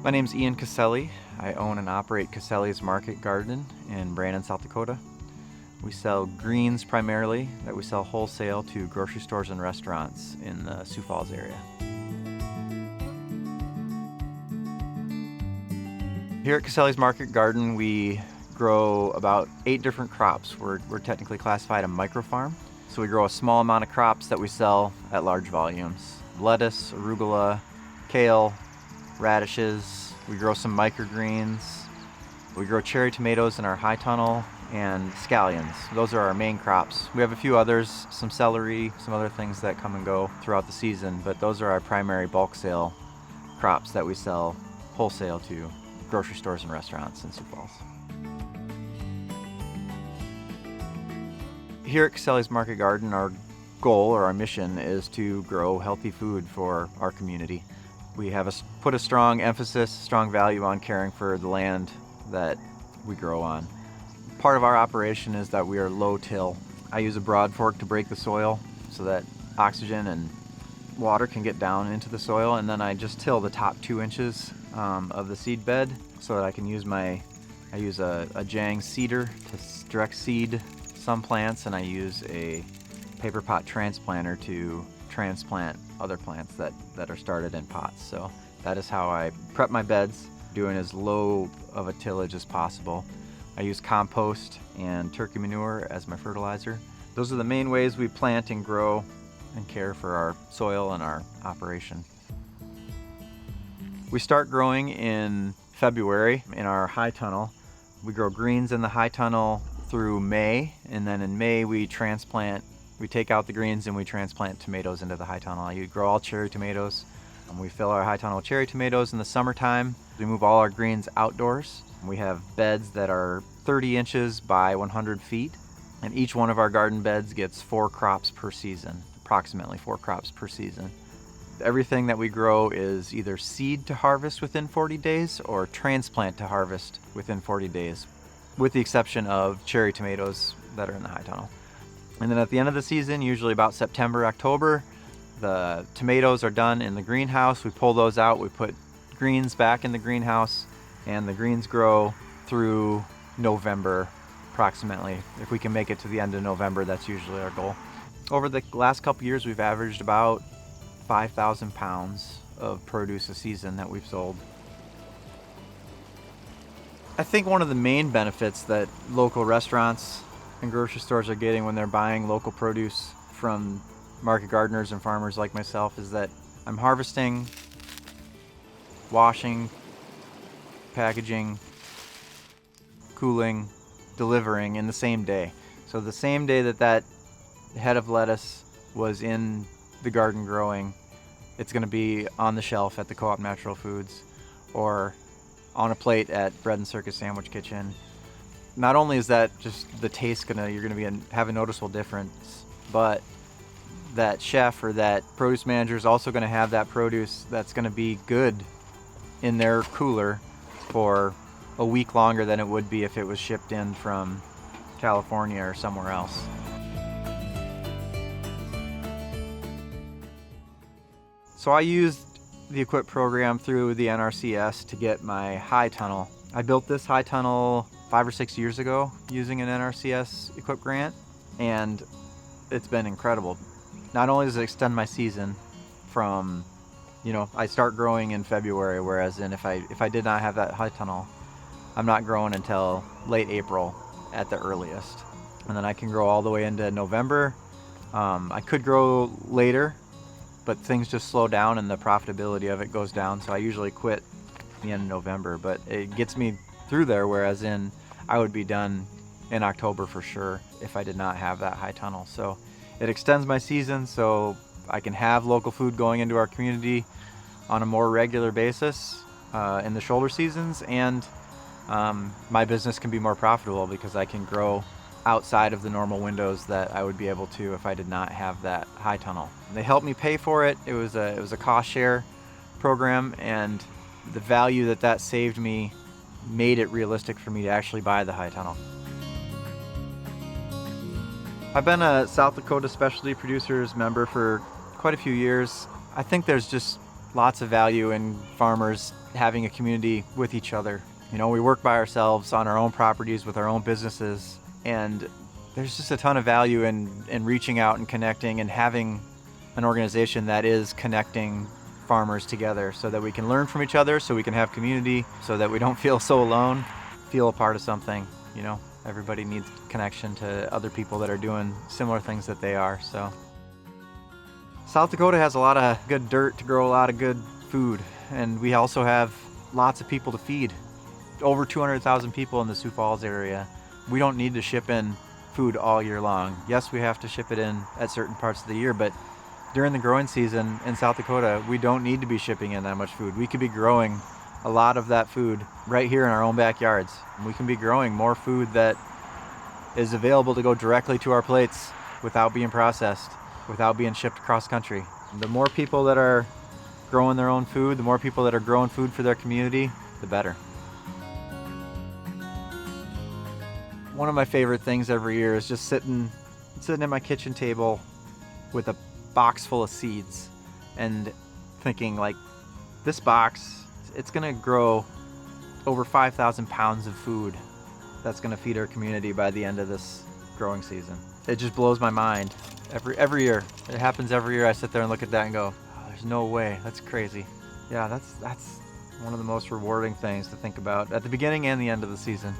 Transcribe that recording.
My name's Ian Caselli. I own and operate Caselli's Market Garden in Brandon, South Dakota. We sell greens primarily that we sell wholesale to grocery stores and restaurants in the Sioux Falls area. Here at Caselli's Market Garden, we grow about 8 different crops. We're technically classified a microfarm. So we grow a small amount of crops that we sell at large volumes. Lettuce, arugula, kale, radishes. We grow some microgreens. We grow cherry tomatoes in our high tunnel and scallions. Those are our main crops. We have a few others, some celery, some other things that come and go throughout the season, but those are our primary bulk sale crops that we sell wholesale to grocery stores and restaurants in Sioux Falls. Here at Caselli's Market Garden, our goal or our mission is to grow healthy food for our community. We have put a strong emphasis, strong value on caring for the land that we grow on. Part of our operation is that we are low till. I use a broad fork to break the soil so that oxygen and water can get down into the soil, and then I just till the top 2 inches of the seed bed so that I can use I use a Jang seeder to direct seed some plants, and I use a paper pot transplanter to transplant other plants that are started in pots. So that is how I prep my beds, doing as low of a tillage as possible. I use compost and turkey manure as my fertilizer. Those are the main ways we plant and grow and care for our soil and our operation. We start growing in February in our high tunnel. We grow greens in the high tunnel through May, and then in May we transplant. We take out the greens and we transplant tomatoes into the high tunnel. I grow all cherry tomatoes. We fill our high tunnel with cherry tomatoes in the summertime. We move all our greens outdoors. We have beds that are 30 inches by 100 feet, and each one of our garden beds gets 4 crops per season, approximately 4 crops per season. Everything that we grow is either seed to harvest within 40 days or transplant to harvest within 40 days, with the exception of cherry tomatoes that are in the high tunnel. And then at the end of the season, usually about September, October, the tomatoes are done in the greenhouse. We pull those out, we put greens back in the greenhouse, and the greens grow through November approximately. If we can make it to the end of November, that's usually our goal. Over the last couple years, we've averaged about 5,000 pounds of produce a season that we've sold. I think one of the main benefits that local restaurants and grocery stores are getting when they're buying local produce from market gardeners and farmers like myself is that I'm harvesting, washing, packaging, cooling, delivering in the same day. So the same day that head of lettuce was in the garden growing, it's going to be on the shelf at the Co-op Natural Foods or on a plate at Bread and Circus Sandwich Kitchen. Not only is that just the taste you're gonna have a noticeable difference, but that chef or that produce manager is also gonna have that produce that's gonna be good in their cooler for a week longer than it would be if it was shipped in from California or somewhere else. So I used the EQIP program through the NRCS to get my high tunnel. I built this high tunnel 5 or 6 years ago using an NRCS EQIP grant, and it's been incredible. Not only does it extend my season from, I start growing in February, whereas if I did not have that high tunnel, I'm not growing until late April at the earliest. And then I can grow all the way into November. I could grow later, but things just slow down and the profitability of it goes down, so I usually quit the end of November, but it gets me through there, whereas I would be done in October for sure if I did not have that high tunnel. So it extends my season so I can have local food going into our community on a more regular basis in the shoulder seasons, and my business can be more profitable because I can grow outside of the normal windows that I would be able to if I did not have that high tunnel. They helped me pay for it. It was a cost share program, and the value that saved me made it realistic for me to actually buy the high tunnel. I've been a South Dakota Specialty Producers member for quite a few years. I think there's just lots of value in farmers having a community with each other. You know, we work by ourselves on our own properties with our own businesses, and there's just a ton of value in reaching out and connecting and having an organization that is connecting farmers together so that we can learn from each other, so we can have community, so that we don't feel so alone, feel a part of something. You know, everybody needs connection to other people that are doing similar things that they are. So South Dakota has a lot of good dirt to grow a lot of good food, and we also have lots of people to feed. Over 200,000 people in the Sioux Falls area. We don't need to ship in food all year long. Yes, we have to ship it in at certain parts of the year, but during the growing season in South Dakota, we don't need to be shipping in that much food. We could be growing a lot of that food right here in our own backyards. We can be growing more food that is available to go directly to our plates without being processed, without being shipped across country. The more people that are growing their own food, the more people that are growing food for their community, the better. One of my favorite things every year is just sitting at my kitchen table with a box full of seeds and thinking, like, this box, it's gonna grow over 5,000 pounds of food that's gonna feed our community by the end of this growing season. It just blows my mind. Every year, it happens every year. I sit there and look at that and go, oh, there's no way, that's crazy. Yeah, that's one of the most rewarding things to think about at the beginning and the end of the season.